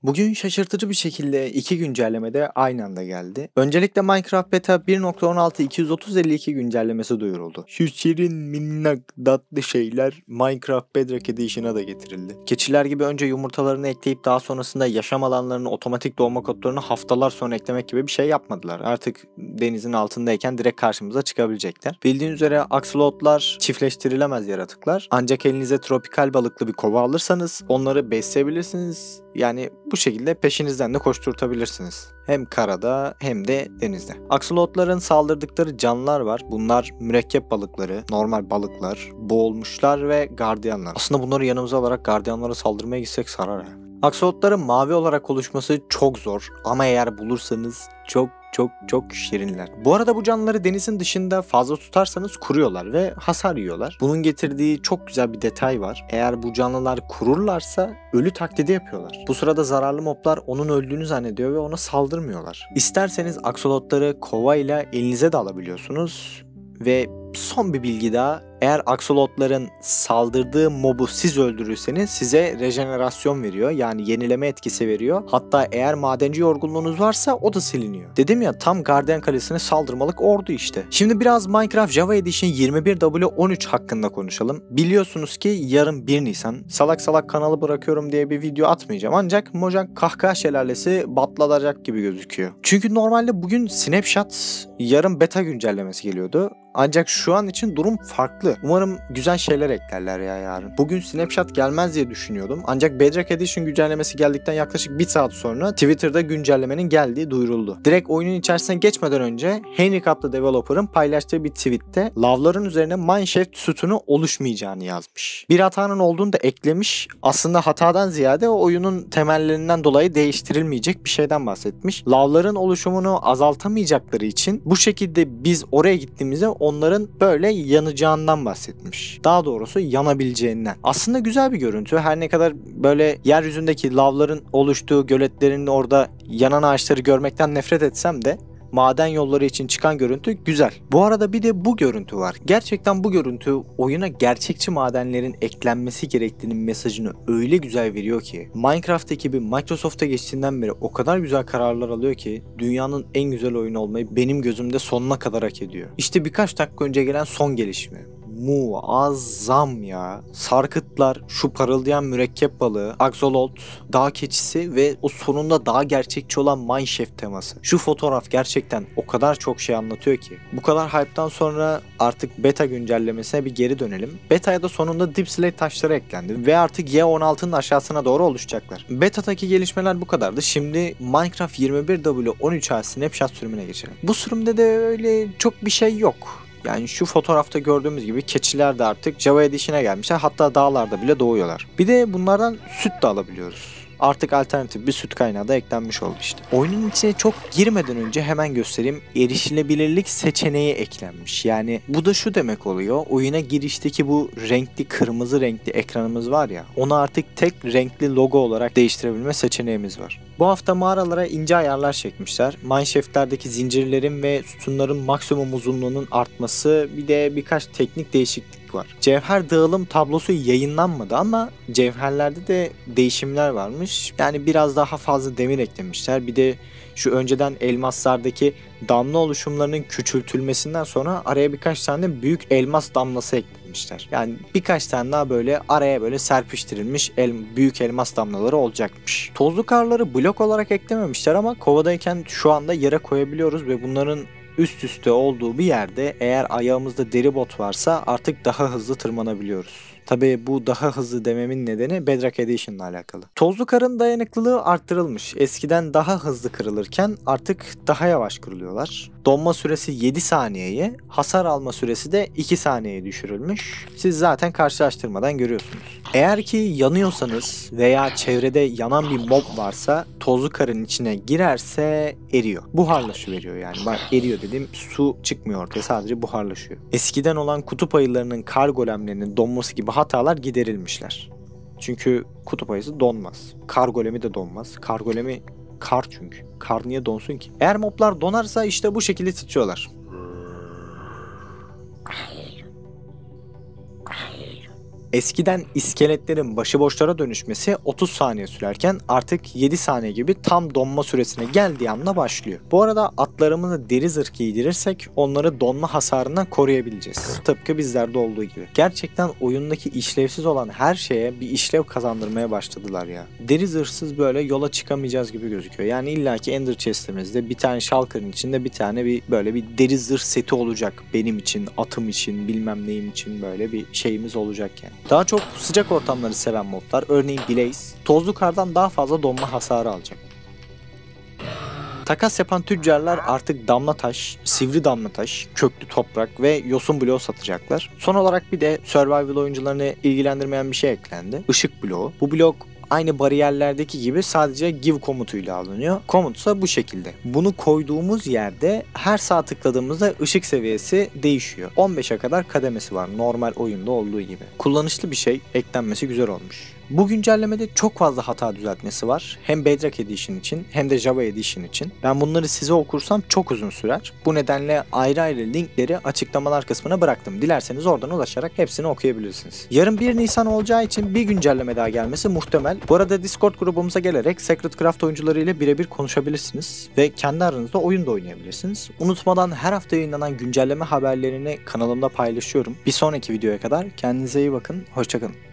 Bugün şaşırtıcı bir şekilde 2 güncelleme de aynı anda geldi. Öncelikle Minecraft Beta 1.16.230.52 güncellemesi duyuruldu. Şu şirin minnak tatlı şeyler Minecraft Bedrock Edition'a da getirildi. Keçiler gibi önce yumurtalarını ekleyip daha sonrasında yaşam alanlarının otomatik doğma kodlarını haftalar sonra eklemek gibi bir şey yapmadılar. Artık denizin altındayken direkt karşımıza çıkabilecekler. Bildiğiniz üzere axolotlar çiftleştirilemez yaratıklar. Ancak elinize tropikal balıklı bir kova alırsanız onları besleyebilirsiniz. Yani bu şekilde peşinizden de koşturtabilirsiniz. Hem karada hem de denizde. Aksolotların saldırdıkları canlılar var. Bunlar mürekkep balıkları, normal balıklar, boğulmuşlar ve gardiyanlar. Aslında bunları yanımıza alarak gardiyanlara saldırmaya gitsek sarar ya. Aksolotların mavi olarak oluşması çok zor ama eğer bulursanız çok şirinler. Bu arada bu canlıları denizin dışında fazla tutarsanız kuruyorlar ve hasar yiyorlar. Bunun getirdiği çok güzel bir detay var. Eğer bu canlılar kururlarsa ölü taklidi yapıyorlar. Bu sırada zararlı moblar onun öldüğünü zannediyor ve ona saldırmıyorlar. İsterseniz aksolotları kovayla elinize de alabiliyorsunuz. Ve son bir bilgi daha. Eğer aksolotların saldırdığı mobu siz öldürürseniz size rejenerasyon veriyor. Yani yenileme etkisi veriyor. Hatta eğer madenci yorgunluğunuz varsa o da siliniyor. Dedim ya, tam Gardiyan Kalesi'ne saldırmalık ordu işte. Şimdi biraz Minecraft Java Edition 21W13 hakkında konuşalım. Biliyorsunuz ki yarın 1 Nisan. Salak salak kanalı bırakıyorum diye bir video atmayacağım. Ancak Mojang kahkaha şelalesi batlatacak gibi gözüküyor. Çünkü normalde bugün Snapshot, yarın beta güncellemesi geliyordu. Ancak şu an için durum farklı. Umarım güzel şeyler eklerler ya yarın. Bugün Snapshot gelmez diye düşünüyordum. Ancak Bedrock Edition güncellemesi geldikten yaklaşık 1 saat sonra Twitter'da güncellemenin geldiği duyuruldu. Direkt oyunun içerisine geçmeden önce Henrik adlı developer'ın paylaştığı bir tweette lavların üzerine mineshaft sütunu oluşmayacağını yazmış. Bir hatanın olduğunu da eklemiş. Aslında hatadan ziyade o oyunun temellerinden dolayı değiştirilmeyecek bir şeyden bahsetmiş. Lavların oluşumunu azaltamayacakları için bu şekilde biz oraya gittiğimizde onların böyle yanacağından bahsetmiş. Daha doğrusu yanabileceğinden. Aslında güzel bir görüntü. Her ne kadar böyle yeryüzündeki lavların oluştuğu göletlerin orada yanan ağaçları görmekten nefret etsem de maden yolları için çıkan görüntü güzel. Bu arada bir de bu görüntü var. Gerçekten bu görüntü oyuna gerçekçi madenlerin eklenmesi gerektiğinin mesajını öyle güzel veriyor ki, Minecraft ekibi Microsoft'a geçtiğinden beri o kadar güzel kararlar alıyor ki dünyanın en güzel oyunu olmayı benim gözümde sonuna kadar hak ediyor. İşte birkaç dakika önce gelen son gelişme. Muazzam ya. Sarkıtlar, şu parıldayan mürekkep balığı, aksolot, dağ keçisi ve o sonunda daha gerçekçi olan mineshaft teması. Şu fotoğraf gerçekten o kadar çok şey anlatıyor ki. Bu kadar hype'tan sonra artık beta güncellemesine bir geri dönelim. Beta'ya da sonunda Deep Slate taşları eklendi ve artık Y16'nın aşağısına doğru oluşacaklar. Beta'daki gelişmeler bu kadardı. Şimdi Minecraft 21W13A Snapshot sürümüne geçelim. Bu sürümde de öyle çok bir şey yok. Yani şu fotoğrafta gördüğümüz gibi keçiler de artık Java Edition'a gelmişler. Hatta dağlarda bile doğuyorlar. Bir de bunlardan süt de alabiliyoruz. Artık alternatif bir süt kaynağı da eklenmiş oldu işte. Oyunun içine çok girmeden önce hemen göstereyim. Erişilebilirlik seçeneği eklenmiş. Yani bu da şu demek oluyor. Oyuna girişteki bu renkli, kırmızı renkli ekranımız var ya, onu artık tek renkli logo olarak değiştirebilme seçeneğimiz var. Bu hafta mağaralara ince ayarlar çekmişler. Mineshaft'lerdeki zincirlerin ve sütunların maksimum uzunluğunun artması, bir de birkaç teknik değişiklik var. Cevher dağılım tablosu yayınlanmadı ama cevherlerde de değişimler varmış. Yani biraz daha fazla demir eklemişler. Bir de şu önceden elmaslardaki damla oluşumlarının küçültülmesinden sonra araya birkaç tane büyük elmas damlası eklemişler. Yani birkaç tane daha böyle araya böyle serpiştirilmiş büyük elmas damlaları olacakmış. Tozlu karları blok olarak eklememişler ama kovadayken şu anda yere koyabiliyoruz ve bunların üst üste olduğu bir yerde eğer ayağımızda deri bot varsa artık daha hızlı tırmanabiliyoruz. Tabii bu daha hızlı dememin nedeni Bedrock Edition ile alakalı. Tozlu karın dayanıklılığı arttırılmış. Eskiden daha hızlı kırılırken artık daha yavaş kırılıyorlar. Donma süresi 7 saniyeye, hasar alma süresi de 2 saniyeye düşürülmüş. Siz zaten karşılaştırmadan görüyorsunuz. Eğer ki yanıyorsanız veya çevrede yanan bir mob varsa tozlu karın içine girerse eriyor. Buharlaşıveriyor yani. Bak, eriyor dedim, su çıkmıyor ortaya, sadece buharlaşıyor. Eskiden olan kutup ayılarının, kar golemlerinin donması gibi hatalar giderilmişler. Çünkü kutup ayısı donmaz. Kar golemi de donmaz. Kar golemi kar çünkü. Kar niye donsun ki? Eğer moblar donarsa işte bu şekilde titriyorlar. Eskiden iskeletlerin başıboşlara dönüşmesi 30 saniye sürerken artık 7 saniye gibi tam donma süresine geldiği anda başlıyor. Bu arada atlarımızı deri zırh giydirirsek onları donma hasarından koruyabileceğiz. Tıpkı bizlerde olduğu gibi. Gerçekten oyundaki işlevsiz olan her şeye bir işlev kazandırmaya başladılar ya. Deri zırhsız böyle yola çıkamayacağız gibi gözüküyor. Yani illaki Ender Chest'imizde bir tane Shulker'ın içinde bir tane böyle bir deri zırh seti olacak. Benim için, atım için, bilmem neyim için böyle bir şeyimiz olacak yani. Daha çok sıcak ortamları seven modlar, örneğin Blaze, tozlu kardan daha fazla donma hasarı alacak. Takas yapan tüccarlar artık damla taş, sivri damla taş, köklü toprak ve yosun bloğu satacaklar. Son olarak bir de survival oyuncularını ilgilendirmeyen bir şey eklendi. Işık bloğu. Bu blok aynı bariyerlerdeki gibi sadece give komutuyla alınıyor. Komut ise bu şekilde. Bunu koyduğumuz yerde her sağ tıkladığımızda ışık seviyesi değişiyor. 15'e kadar kademesi var normal oyunda olduğu gibi. Kullanışlı bir şey, eklenmesi güzel olmuş. Bu güncellemede çok fazla hata düzeltmesi var. Hem Bedrock Edition için hem de Java Edition için. Ben bunları size okursam çok uzun sürer. Bu nedenle ayrı ayrı linkleri açıklamalar kısmına bıraktım. Dilerseniz oradan ulaşarak hepsini okuyabilirsiniz. Yarın 1 Nisan olacağı için bir güncelleme daha gelmesi muhtemel. Bu arada Discord grubumuza gelerek Secret Craft oyuncuları ile birebir konuşabilirsiniz. Ve kendi aranızda oyun da oynayabilirsiniz. Unutmadan her hafta yayınlanan güncelleme haberlerini kanalımda paylaşıyorum. Bir sonraki videoya kadar kendinize iyi bakın. Hoşçakalın.